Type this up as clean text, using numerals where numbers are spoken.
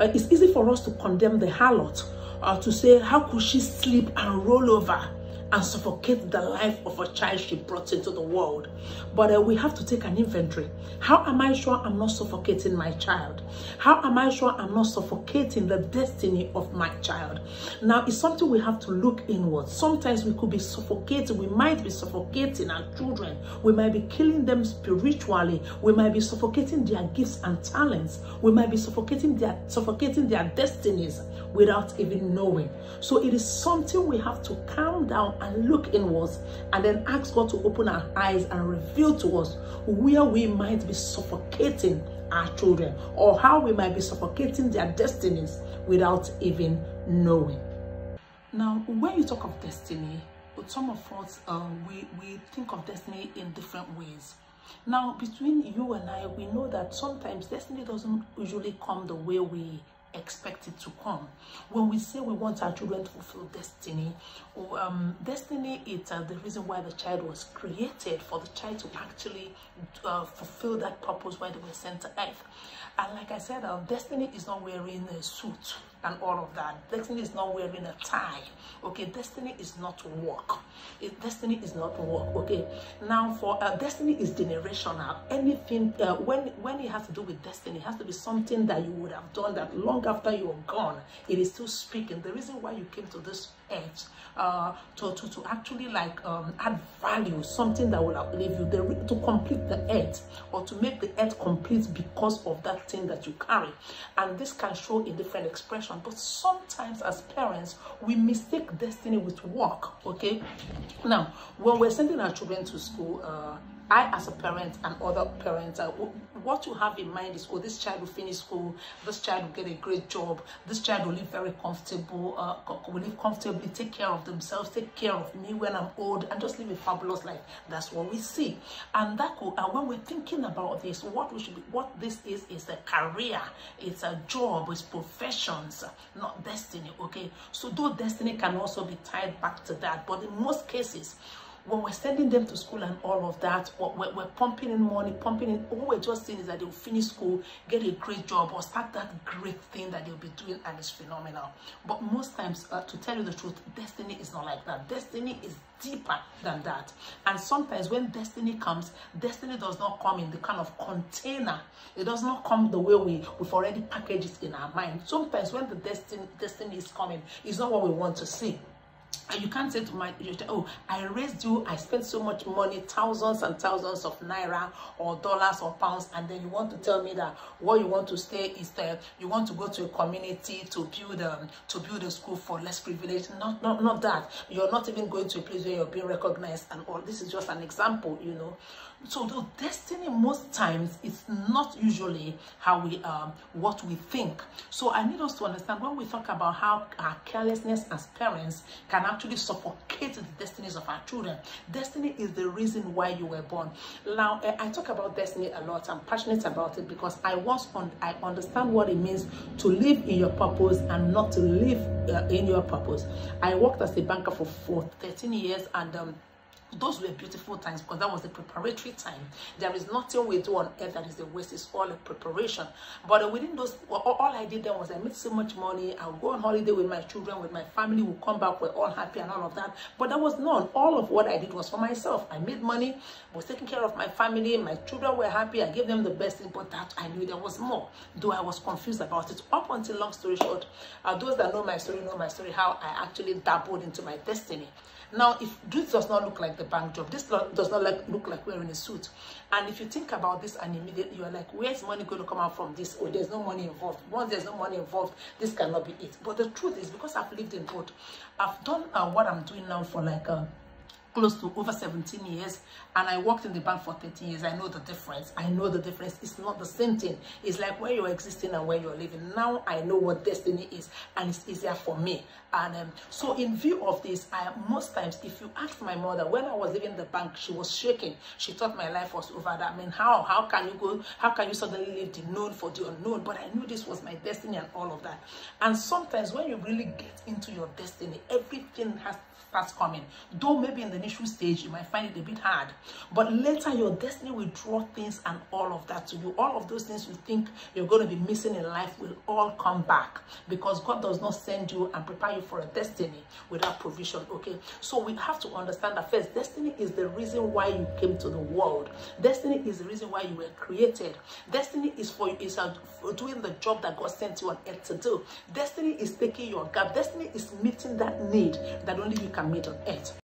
It's easy for us to condemn the harlot, to say, how could she sleep and roll over and suffocate the life of a child she brought into the world? But we have to take an inventory. How am I sure I'm not suffocating my child? How am I sure I'm not suffocating the destiny of my child? Now, it's something we have to look inward. Sometimes we could be suffocating. We might be suffocating our children. We might be killing them spiritually. We might be suffocating their gifts and talents. We might be suffocating their destinies without even knowing. So it is something we have to calm down and look inwards, and then ask God to open our eyes and reveal to us where we might be suffocating our children, or how we might be suffocating their destinies without even knowing. Now, when you talk of destiny, some of us, we think of destiny in different ways. Now, between you and I, we know that sometimes destiny doesn't usually come the way we expect it to come. When we say we want our children to fulfill destiny, destiny is the reason why the child was created, for the child to actually fulfill that purpose why they were sent to earth. And like I said, destiny is not wearing a suit and all of that. Destiny is not wearing a tie. Okay, destiny is not work. Destiny is not work. Okay, now for destiny is generational. Anything when it has to do with destiny, it has to be something that you would have done that long after you are gone. It is still speaking. The reason why you came to this earth to actually like add value, something that will outlive you, to complete the earth, or to make the earth complete because of that thing that you carry. And this can show in different expressions, but sometimes as parents we mistake destiny with work. Okay, now when we're sending our children to school, I as a parent and other parents, what you have in mind is, oh, this child will finish school, this child will get a great job, this child will live very comfortable, will live comfortably, take care of themselves, take care of me when I'm old, and just live a fabulous life. That's what we see. And that when we're thinking about this, what this is a career, it's a job, it's professions, not destiny. Okay, so though destiny can also be tied back to that, but in most cases, when we're sending them to school and all of that, we're pumping in money, pumping in, all we're just saying is that they'll finish school, get a great job, or start that great thing that they'll be doing, and it's phenomenal. But most times, to tell you the truth, destiny is not like that. Destiny is deeper than that. And sometimes when destiny comes, destiny does not come in the kind of container. It does not come the way we've already packaged it in our mind. Sometimes when the destiny is coming, it's not what we want to see. And you can't say to your child, oh, I raised you, I spent so much money, thousands and thousands of naira or dollars or pounds, and then you want to tell me that what you want to stay is that you want to go to a community to build a school for less privileged. Not that. You're not even going to a place where you're being recognized and all. This is just an example, you know. So the destiny most times is not usually how we what we think. So I need us to understand when we talk about how our carelessness as parents can actually suffocate the destinies of our children. Destiny is the reason why you were born. Now I talk about destiny a lot. I'm passionate about it because I understand what it means to live in your purpose and not to live in your purpose. I worked as a banker for 13 years, and those were beautiful times because that was the preparatory time. There is nothing we do on earth that is a waste. It's all a preparation. But within those, all I did then was I made so much money. I would go on holiday with my children, with my family. We'll come back, we're all happy and all of that. But that was none. All of what I did was for myself. I made money, was taking care of my family. My children were happy. I gave them the best thing, but that I knew there was more. Though I was confused about it. Up until, long story short, those that know my story, how I actually dabbled into my destiny. Now, if this does not look like the bank job, this does not look like wearing a suit. And if you think about this and immediately you're like, where's money going to come out from this? Or there's no money involved. Once there's no money involved, this cannot be it. But the truth is, because I've lived in both, I've done what I'm doing now for like close to over 17 years, and I worked in the bank for 13 years. I know the difference. It's not the same thing. It's like where you're existing and where you're living. Now I know what destiny is, and it's easier for me. And so in view of this, most times, if you ask my mother, when I was leaving the bank, she was shaking. She thought my life was over. I mean, how can you suddenly leave the known for the unknown? But I knew this was my destiny and all of that. And sometimes when you really get into your destiny, everything starts coming. Though maybe in the initial stage, you might find it a bit hard, but later your destiny will draw things and all of that to you. All of those things you think you're going to be missing in life will all come back, because God does not send you and prepare you for a destiny without provision. Okay, so we have to understand that first, destiny is the reason why you came to the world. Destiny is the reason why you were created. Destiny is for doing the job that God sent you on earth to do. Destiny is taking your gap. Destiny is meeting that need that only you can meet on earth.